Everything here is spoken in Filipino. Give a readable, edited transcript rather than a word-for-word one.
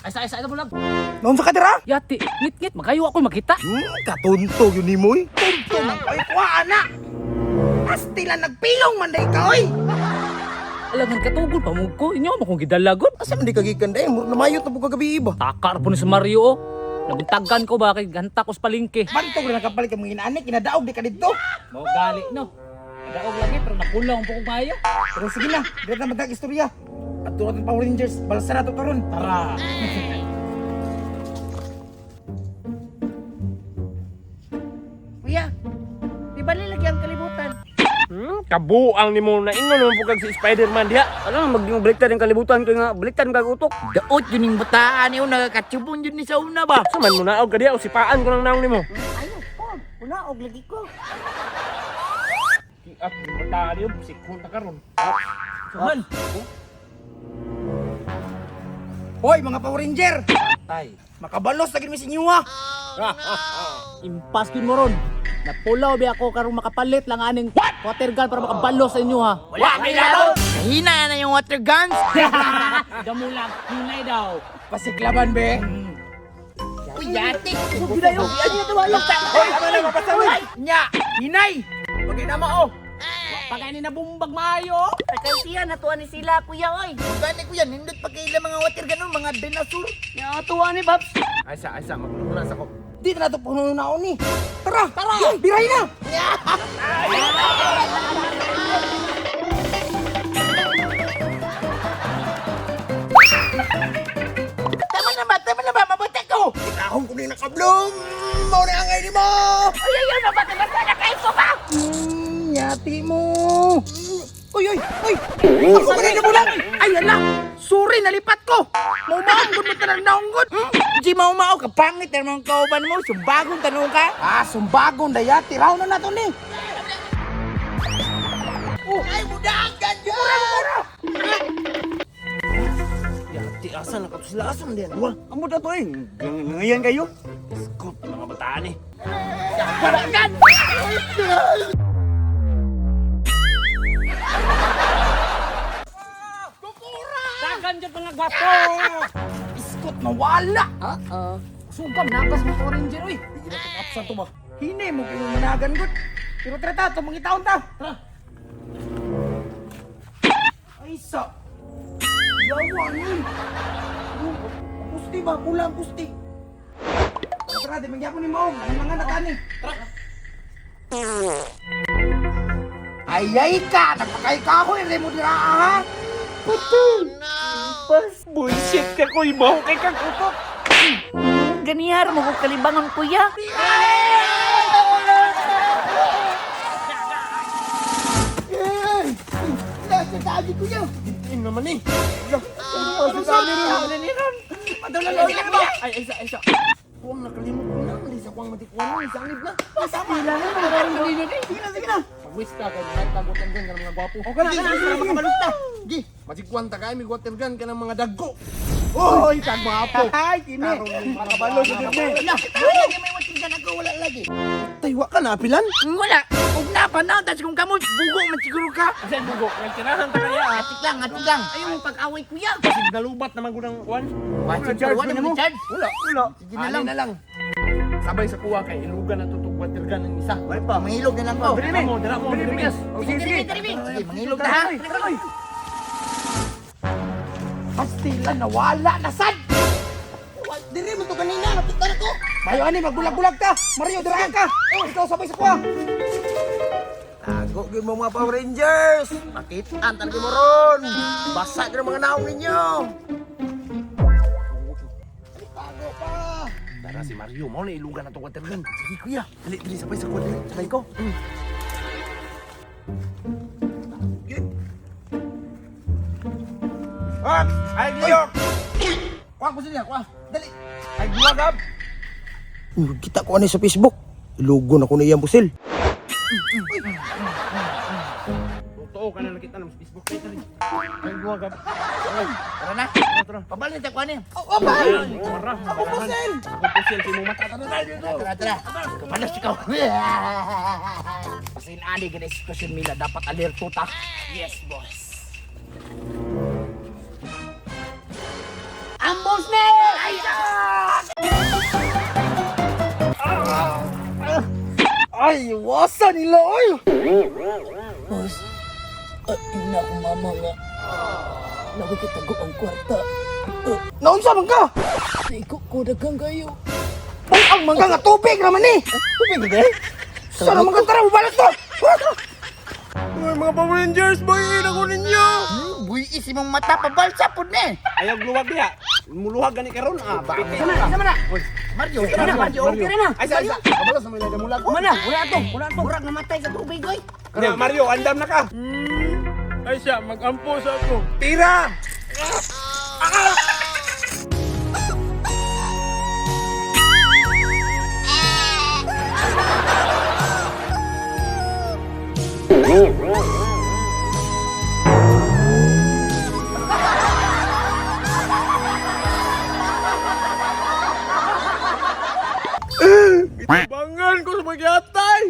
Isa mo lang. Noon sa kadira? Yati, ngit-ngit, magayo ako makita. Katuntog yun ni Moy. Tuntog ang ko'y kuhaan na. Astila nagpilong man day ka, oy. Alangan katugol, pamug ko. Inyo mo kong gidalagon. Asa man di kagikan day? Namayot na po kagabi iba. Takar po ni sa Mario, oh. Nabintagan ko ba kay ganta ko sa palengke. Bantog na nakapalit ka mga inaanik, kinadaog di ka dito. Mau gali, no. Nadaog lagi, pero napulang po kong mayo. Pero sige na, dito na magdag istorya. At tulad ng Power Rangers, balsa na ito karon. Tara. Kuya, di ba nilagyan ang kalibutan? Kabuang ni mo na ingon mo pugag si Spider-Man diha. Ano magbaliktad ang kalibutan kay nga baliktad kag utok. Daot yun yung bataan yun, nakakatsubon yun ni sa una ba? Saman mo naog ka diha o sipaan ko lang naong nimo. Ayaw ko, unaog lagi ko. At bata diyo si kunta karon. Suman. Hoy, mga Power Ranger! Tay. Makabalos na gini sa inyo ha! Impas kin mo ron. Napulaw ba ako karong makapalit lang aning water gun para makabalo sa inyo ha. Wala may laro! Hina na yung water guns! Damo lang, hinay daw. Pasiklaban, be! Uy, yati! Gila yun! Ano yung tumayo? Hoy, ano na mapasawi? Nya! Hinay! Pag-inama oh! Pagay ni nabumbag maayo. Nakansiyan, natuwa ni sila, kuya, oy! Gani ko yan, hindot pagkaila mga water ganun, mga dinosaur! Natuwa ni Babs! Aysa, maglunas ako. Dito na ito puno na ni. Tara! Tara! Yun, biray na! Tama na ba, mabuti ko! Ikahong ko na nakablong! Mau na angay ni mo! Uy, ayaw na ba, talaga na kayo ko ba? Nyati mo! Uy! Ako ba na bulang? Ayan na! Sorry, nalipat ko! Maumaong mo talang naunggod! Di mau kapangit na mga kauban mo, sumbagong tanong ka. Sumbagon daya, tiraw na nato ni! Ay, mudahan dyan! Yati asa nakatuslason din. Wah, amo da to eh. Ngayon kayo. Scoop mga bataan eh. Barangan! Dagan dyan mga gwapo. Iskot na wala! Sugam nakas mo Ranger, uy. Hindi na itong apsa to ba? Hini mo pinumanagan gud. Pero tara ta, itong mga taon ta! Tara! Ay sa! Yawa ni! Pusti ba? Kulang pusti! Tara, di magyapon ni Maong. Ang mga nakani. Tara! Ayay ka! Nagpakay ka ako! Hindi mo dira ha! Bullshit ka ko ibaw kay kag utok. Ganihar mo ko kalibangan, kuya. Nasa tagi ko niya! Din naman eh. Padala lang ba? Ay isa. Kuwang nakalimot ko na. Hindi sa kuwang matikwan. Isangib na. Pila na! Sige na! Pag-wish ka kay kahit tagutan din ka ng mga gwapo. O ka na! Makabalot ta! Gi, matikwan ta kay may water gun ka ng mga dagko. Oy! Kagwapo! Ay! Kini! Makabalot sa dito! Wala may watinggan ako, wala lagi. Taywa ka na apilan. Wala. Huwag na pa na. Tapos kung kamot, bugo man siguro ka. Kasi bugo. Nagtirahan ta kaya. Atik lang. Ayaw mo pag-away, kuya. Kasi nalubat naman ko ng kwan. Wala naman charge. Wala. Sige na lang. Sabay sa kuha kay ilugan na tutug water gun ng isa. Wala pa, mangilog na lang ko. Dala mo. Dala Sige, mangilog na ha. Pastila na wala na sad! Diri mo to kanina, napitan ako! Mayo ani, magbulag-bulag ka! Mario, dira ka! Ikaw sabay sa kuha! Tago gyud mo mga Power Rangers! Makitaan talaga mo ron! Basa gyud ang mga naong ninyo! Tago pa! Tara si Mario, mau na ilugan na itong water gun. Sige kuya, dali sabay sa kuha. Sabay ko. Hop! Ay, Leo! Kuha ko sila, kuha! Dali! Ay, buwagab! Kita ko ano sa Facebook. Ilugo na ko na iyang pusil. Totoo ka na nakita ng Facebook kay tari. Ay buwagab. Tara na. Tara. Pabalin sa kuha niya. Abay! Marah. Ako pusil! Ako pusil si mo mata. Tara. Kapalas ikaw. Pasin ani gina sitwasyon nila dapat alerto ta. Yes, boss. Ambos na! Ay, wasa nila, oy! Boss, ina ko mama nga. Lagi kita go ang kwarta. Naunsa man ka? Iko ko dagang kayo. Ay, ang mangga nga tubig naman eh! Tubig na Saan naman ka tara, mabalas to! Ay, mga Power Rangers, bayin ako ninyo! Buy isi mong mata, pabalsa po na eh! Ayaw luwag diha. Muluhag gani karon bakit? Sama na! Mario, sama na, Mario! Okay na. Ay, sa. Kabalas na may nagamulag. Mana? Wala to. Murag namatay sa tubig, oy. Nya, Mario, andam na ka. Ay siya, mag-ampo sa ako. Tira! Bangan ko sa magyatay!